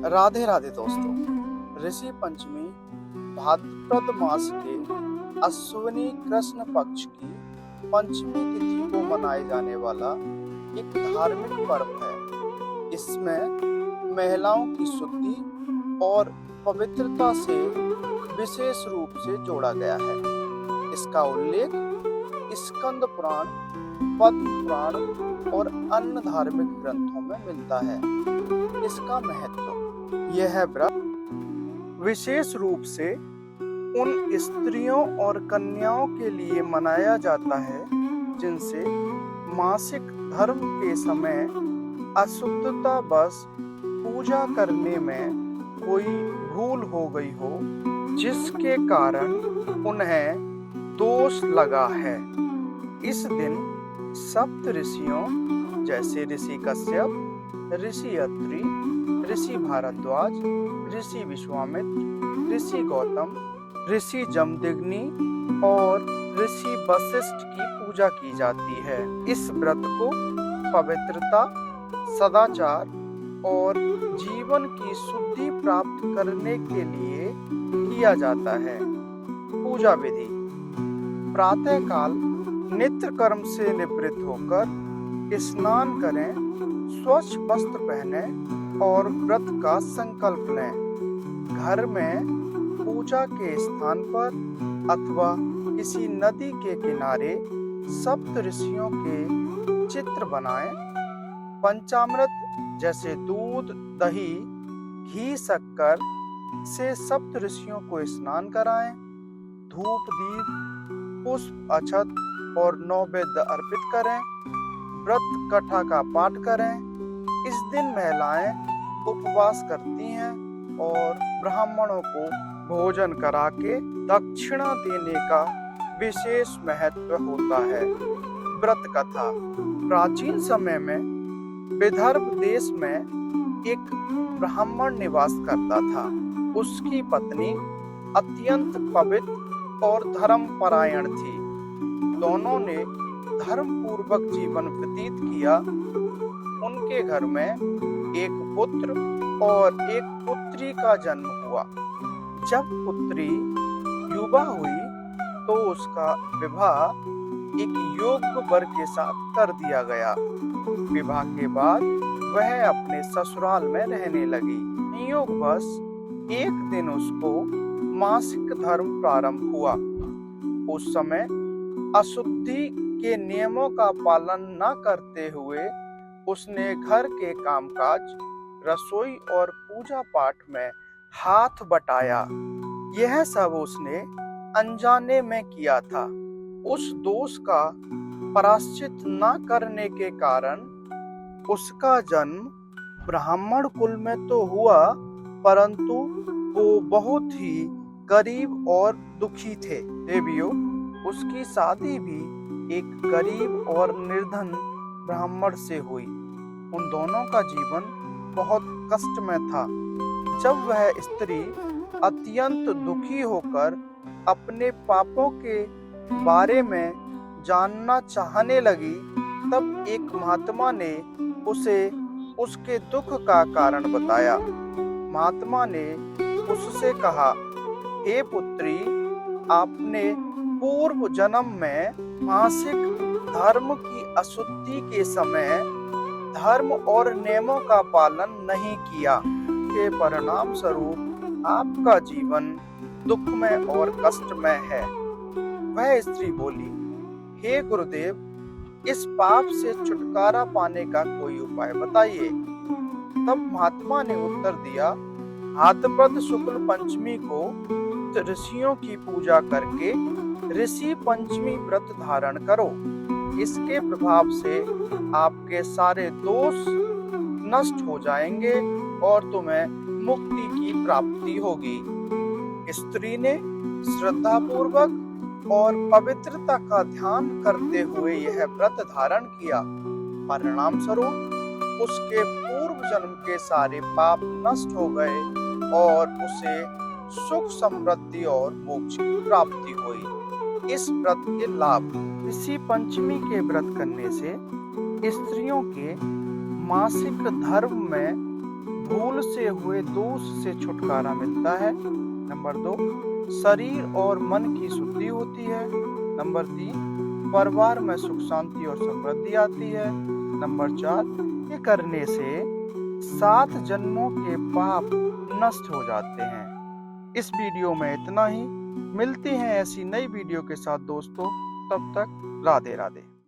राधे राधे दोस्तों। ऋषि पंचमी भाद्रपद मास के अश्विनी कृष्ण पक्ष की पंचमी तिथि को मनाए जाने वाला एक धार्मिक पर्व है। इसमें महिलाओं की शुद्धि और पवित्रता से विशेष रूप से जोड़ा गया है। इसका उल्लेख स्कंद पुराण, पद्म पुराण और अन्य धार्मिक ग्रंथों में मिलता है। इसका महत्व: यह व्रत विशेष रूप से उन स्त्रियों और कन्याओं के लिए मनाया जाता है जिनसे मासिक धर्म के समय अशुद्धता बस पूजा करने में कोई भूल हो गई हो, जिसके कारण उन्हें दोष लगा है। इस दिन सप्त ऋषियों जैसे ऋषि कश्यप, ऋषि अत्रि, ऋषि भारद्वाज, ऋषि विश्वामित्र, ऋषि गौतम, ऋषि जमदग्नि और ऋषि वशिष्ठ की पूजा की जाती है। इस व्रत को पवित्रता, सदाचार और जीवन की शुद्धि प्राप्त करने के लिए किया जाता है। पूजा विधि: प्रातः काल नित्य कर्म से निवृत्त होकर स्नान करें, स्वच्छ वस्त्र पहनें और व्रत का संकल्प लें। घर में पूजा के स्थान पर अथवा किसी नदी के किनारे सप्त ऋषियों के चित्र बनाएं। पंचामृत जैसे दूध, दही, घी, शक्कर से सप्त ऋषियों को स्नान कराएं। धूप, दीप, पुष्प, अक्षत और नैवेद्य अर्पित करें। व्रत कथा का पाठ करें। इस दिन महिलाएं उपवास करती हैं और ब्राह्मणों को भोजन करा के दक्षिणा देने का विशेष महत्व होता है। व्रत कथा: प्राचीन समय में विदर्भ देश में एक ब्राह्मण निवास करता था। उसकी पत्नी अत्यंत पवित्र और धर्मपरायण थी। दोनों ने धर्म पूर्वक जीवन व्यतीत किया। उनके घर में एक पुत्र और एक पुत्री का जन्म हुआ। जब पुत्री युवा हुई तो उसका विवाह एक योग्य वर के साथ कर दिया गया। विवाह के बाद वह अपने ससुराल में रहने लगी। संयोगवश एक दिन उसको मासिक धर्म प्रारंभ हुआ। उस समय अशुद्धि के नियमों का पालन न करते हुए उसने घर के कामकाज, रसोई और पूजा पाठ में हाथ बटाया। यह सब उसने अनजाने में किया था। उस दोष का प्रायश्चित न करने के कारण उसका जन्म ब्राह्मण कुल में तो हुआ, परंतु वो बहुत ही गरीब और दुखी थे। देवियों, उसकी शादी भी एक गरीब और निर्धन ब्राह्मण से हुई। उन दोनों का जीवन बहुत कष्ट में था। जब वह स्त्री अत्यंत दुखी होकर अपने पापों के बारे में जानना चाहने लगी, तब एक महात्मा ने उसे उसके दुख का कारण बताया। महात्मा ने उससे कहा, हे पुत्री, आपने पूर्व जन्म में मासिक धर्म की अशुद्धि के समय धर्म और नियमों का पालन नहीं किया। के परिणाम स्वरूप आपका जीवन दुखमय और कष्टमय है। वह स्त्री बोली, हे गुरुदेव, इस पाप से छुटकारा पाने का कोई उपाय बताइए। तब महात्मा ने उत्तर दिया, भाद्रपद शुक्ल पंचमी को ऋषियों की पूजा करके ऋषि पंचमी व्रत धारण करो। इसके प्रभाव से आपके सारे दोष नष्ट हो जाएंगे और तुम्हें मुक्ति की प्राप्ति होगी। स्त्री ने श्रद्धा पूर्वक और पवित्रता का ध्यान करते हुए यह व्रत धारण किया। परिणाम स्वरूप उसके पूर्व जन्म के सारे पाप नष्ट हो गए और उसे सुख, समृद्धि और मोक्ष की प्राप्ति हुई। इस व्रत के लाभ: ऋषि पंचमी के व्रत करने से स्त्रियों के मासिक धर्म में भूल से हुए दोष से छुटकारा मिलता है। नंबर 2, शरीर और मन की शुद्धि होती है। नंबर 3, परिवार में सुख शांति और समृद्धि आती है। नंबर 4, ये करने से 7 जन्मों के पाप नष्ट हो जाते हैं। इस वीडियो में इतना ही। मिलते हैं ऐसी नई वीडियो के साथ दोस्तों। तब तक राधे राधे।